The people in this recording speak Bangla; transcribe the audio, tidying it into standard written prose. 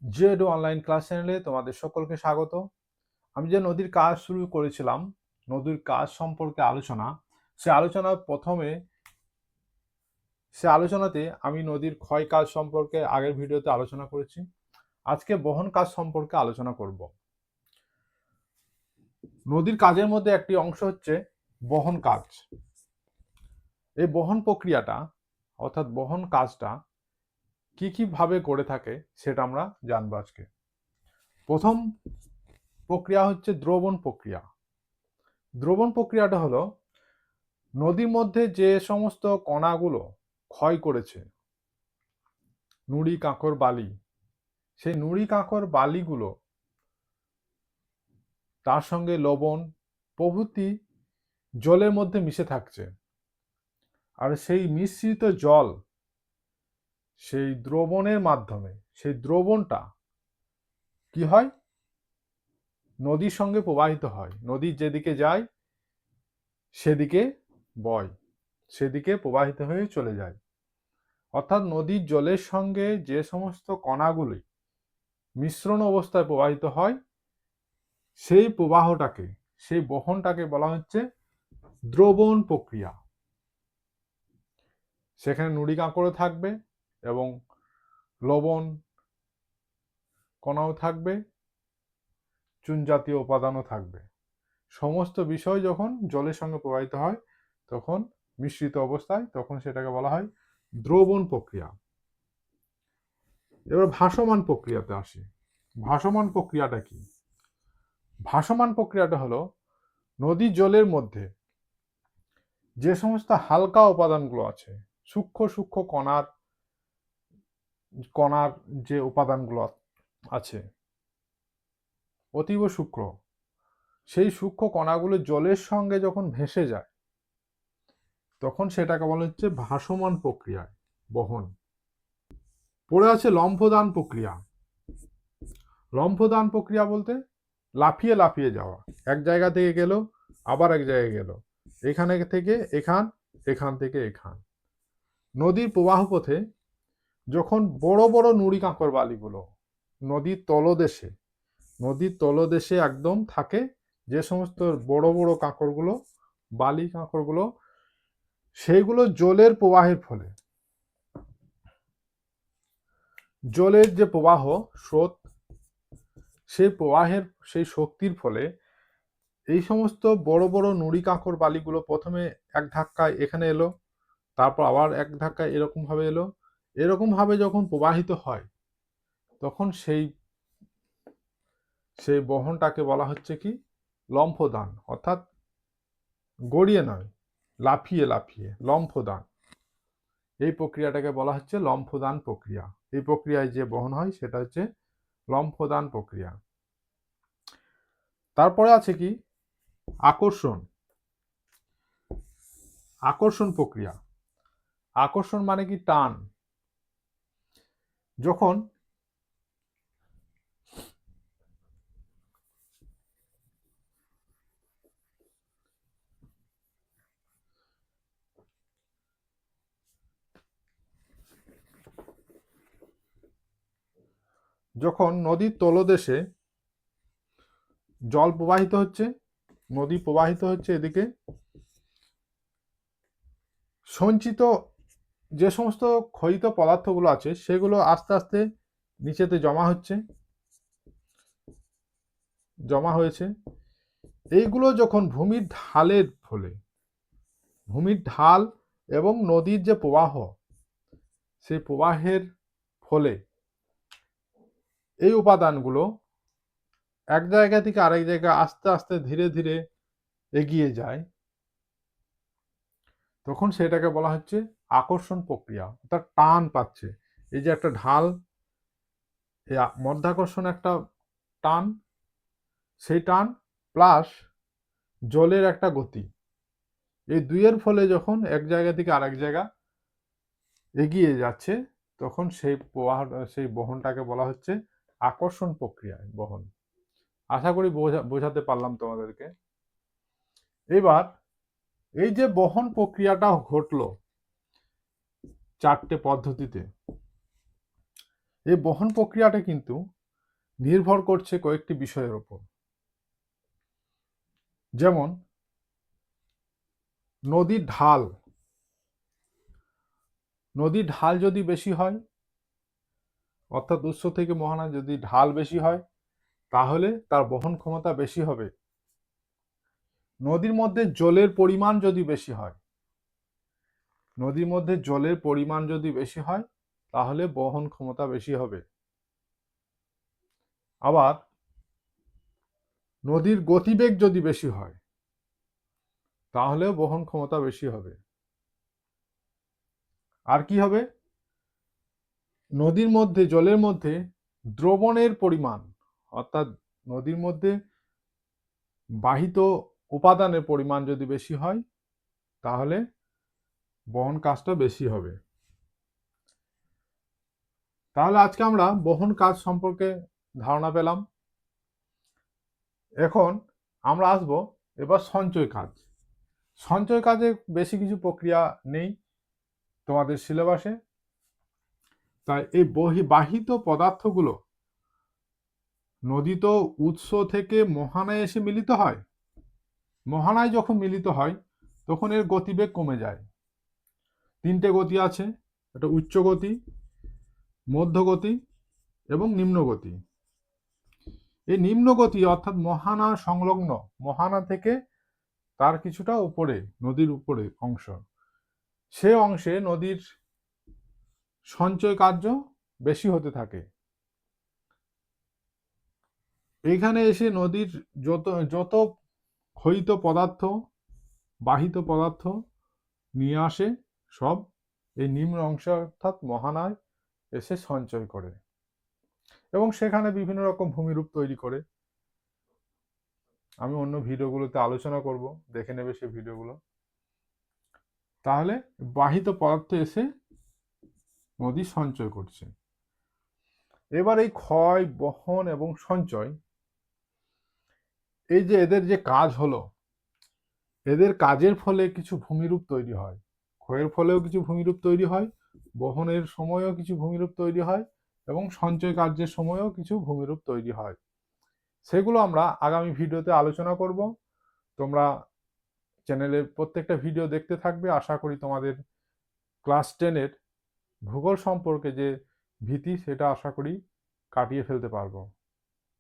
জেড অনলাইন ক্লাস চ্যানেলে তোমাদের সকলকে স্বাগত। আমি যে নদীর কাজ শুরু করেছিলাম, নদীর কাজ সম্পর্কে আলোচনা, সে আলোচনার প্রথমে সে আলোচনাতে আমি নদীর ক্ষয় কাজ সম্পর্কে আগের ভিডিওতে আলোচনা করেছি। আজকে বহন কাজ সম্পর্কে আলোচনা করব। নদীর কাজের মধ্যে একটি অংশ হচ্ছে বহন কাজ। এই বহন প্রক্রিয়াটা অর্থাৎ বহন কাজটা কি কি ভাবে করে থাকে সেটা আমরা জানবো আজকে। প্রথম প্রক্রিয়া হচ্ছে দ্রবণ প্রক্রিয়া। দ্রবণ প্রক্রিয়াটা হলো নদীর মধ্যে যে সমস্ত কণাগুলো ক্ষয় করেছে, নুড়ি কাঁকর বালি, সেই নুড়ি কাঁকর বালিগুলো তার সঙ্গে লবণ প্রভৃতি জলের মধ্যে মিশে থাকছে। আর সেই মিশ্রিত জল সেই দ্রবণের মাধ্যমে সেই দ্রবণটা কি হয়, নদীর সঙ্গে প্রবাহিত হয়। নদীর যেদিকে যায় সেদিকে বয়, সেদিকে প্রবাহিত হয়ে চলে যায়। অর্থাৎ নদীর জলের সঙ্গে যে সমস্ত কণাগুলি মিশ্রণ অবস্থায় প্রবাহিত হয়, সেই প্রবাহটাকে, সেই বহনটাকে বলা হচ্ছে দ্রবণ প্রক্রিয়া। সেখানে নুড়ি কাঁকড়ও থাকবে এবং লবণ কণাও থাকবে, চুন জাতীয় উপাদানও থাকবে। সমস্ত বিষয় যখন জলের সঙ্গে প্রবাহিত হয় তখন মিশ্রিত অবস্থায়, তখন সেটাকে বলা হয় দ্রবণ প্রক্রিয়া। এবার ভাসমান প্রক্রিয়াতে আসি। ভাসমান প্রক্রিয়াটা কি? ভাসমান প্রক্রিয়াটা হলো নদীর জলের মধ্যে যে সমস্ত হালকা উপাদানগুলো আছে, সূক্ষ্ম সূক্ষ্ম কণার কণার যে উপাদানগুলো আছে অতীব সূক্ষ্ম, সেই সূক্ষ্ম কণাগুলো জলের সঙ্গে যখন ভেসে যায় তখন সেটাকে বলা হচ্ছে ভাসমান প্রক্রিয়ায় বহন। পড়ে আছে লম্ফদান প্রক্রিয়া। লম্ফদান প্রক্রিয়া বলতে লাফিয়ে লাফিয়ে যাওয়া, এক জায়গা থেকে গেল আবার এক জায়গায় গেল, এখানে থেকে এখান, এখান থেকে এখান। নদীর প্রবাহ পথে যখন বড় বড় নুড়ি কাঁকর বালিগুলো নদীর তলদেশে, নদীর তলদেশে একদম থাকে, যে সমস্ত বড় বড় কাঁকরগুলো, বালি কাঁকরগুলো, সেইগুলো জলের প্রবাহের ফলে, জলের যে প্রবাহ স্রোত, সেই প্রবাহের সেই শক্তির ফলে এই সমস্ত বড় বড় নুড়ি কাঁকর বালিগুলো প্রথমে এক ধাক্কায় এখানে এলো, তারপর আবার এক ধাক্কায় এরকম ভাবে এলো। এরকম ভাবে যখন প্রবাহিত হয় তখন সেই সেই বহনটাকে বলা হচ্ছে কি লম্ফদান, অর্থাৎ গড়িয়ে নয়, লাফিয়ে লাফিয়ে লম্ফদান। এই প্রক্রিয়াটাকে বলা হচ্ছে লম্ফদান প্রক্রিয়া। এই প্রক্রিয়ায় যে বহন হয় সেটা হচ্ছে লম্ফদান প্রক্রিয়া। তারপরে আছে কি আকর্ষণ। আকর্ষণ প্রক্রিয়া। আকর্ষণ মানে কি টান। যখন যখন নদীর তলদেশে জল প্রবাহিত হচ্ছে, নদী প্রবাহিত হচ্ছে, এদিকে সঞ্চিত যে সমস্ত ক্ষয়িত পদার্থগুলো আছে সেগুলো আস্তে আস্তে নিচেতে জমা হচ্ছে, জমা হয়েছে। এইগুলো যখন ভূমির ঢালের ফলে, ভূমির ঢাল এবং নদীর যে প্রবাহ, সেই প্রবাহের ফলে এই উপাদানগুলো এক জায়গা থেকে আরেক জায়গায় আস্তে আস্তে ধীরে ধীরে এগিয়ে যায়, তখন সেটাকে বলা হচ্ছে আকর্ষণ প্রক্রিয়া, অর্থাৎ টান পাচ্ছে। এই যে একটা ঢাল, এই মধ্যাকর্ষণ একটা টান, সেই টান প্লাস জলের একটা গতি, এই দুইয়ের ফলে যখন এক জায়গা থেকে আরেক জায়গা এগিয়ে যাচ্ছে তখন সেই প্রবাহ, সেই বহনটাকে বলা হচ্ছে আকর্ষণ প্রক্রিয়ায় বহন। আশা করি বোঝাতে পারলাম তোমাদেরকে। এবার এই যে বহন প্রক্রিয়াটা ঘটলো চারটে পদ্ধতিতে, এই বহন প্রক্রিয়াটা কিন্তু নির্ভর করছে কয়েকটি বিষয়ের উপর। যেমন নদীর ঢাল, নদীর ঢাল যদি বেশি হয়, অর্থাৎ উৎস থেকে মোহনায় যদি ঢাল বেশি হয়, তাহলে তার বহন ক্ষমতা বেশি হবে। নদীর মধ্যে জলের পরিমাণ যদি বেশি হয়, নদীর মধ্যে জলের পরিমাণ যদি বেশি হয়, তাহলে বহন ক্ষমতা বেশি হবে। আবার নদীর গতিবেগ যদি বেশি হয়, তাহলেও বহন ক্ষমতা বেশি হবে। আর কি হবে? নদীর মধ্যে, জলের মধ্যে দ্রবণের পরিমাণ, অর্থাৎ নদীর মধ্যে বাহিত উপাদানের পরিমাণ যদি বেশি হয়, তাহলে বহন কাজটা বেশি হবে। তাহলে আজকে আমরা বহন কাজ সম্পর্কে ধারণা পেলাম। এখন আমরা আসব এবার সঞ্চয় কাজ। সঞ্চয় কাজে বেশি কিছু প্রক্রিয়া নেই তোমাদের সিলেবাসে, তাই এই বাহিত পদার্থগুলো নদী তো উৎস থেকে মোহনায় এসে মিলিত হয়। মোহনায় যখন মিলিত হয় তখন এর গতিবেগ কমে যায়। তিনটে গতি আছে, একটা উচ্চ গতি, মধ্য গতি এবং নিম্ন গতি। এই নিম্ন গতি অর্থাৎ মোহনা সংলগ্ন, মোহনা থেকে তার কিছুটা উপরে, নদীর উপরে অংশ, সে অংশে নদীর সঞ্চয় কার্য বেশি হতে থাকে। এইখানে এসে নদীর যত যত ক্ষয়িত পদার্থ, বাহিত পদার্থ নিয়ে আসে, সব এই নিম্ন অংশে অর্থাৎ মোহনায় এসে সঞ্চয় করে এবং সেখানে বিভিন্ন রকম ভূমিরূপ তৈরি করে। আমি অন্য ভিডিওগুলোতে আলোচনা করব, দেখে নেবে সেই ভিডিওগুলো। তাহলে বাহিত পদার্থ এসে নদী সঞ্চয় করছে। এবার এই ক্ষয়, বহন এবং সঞ্চয়, এই যে এদের যে কাজ হলো, এদের কাজের ফলে কিছু ভূমিরূপ তৈরি হয়। ক্ষয়ের ফলেও কিছু ভূমিরূপ তৈরি হয়, বহনের সময়ও কিছু ভূমিরূপ তৈরি হয় এবং সঞ্চয় কার্যের সময়ও কিছু ভূমিরূপ তৈরি হয়। সেগুলো আমরা আগামী ভিডিওতে আলোচনা করব। তোমরা চ্যানেলের প্রত্যেকটা ভিডিও দেখতে থাকবে। আশা করি তোমাদের ক্লাস 10-এর ভূগোল সম্পর্কে যে ভীতি, সেটা আশা করি কাটিয়ে ফেলতে পারবো।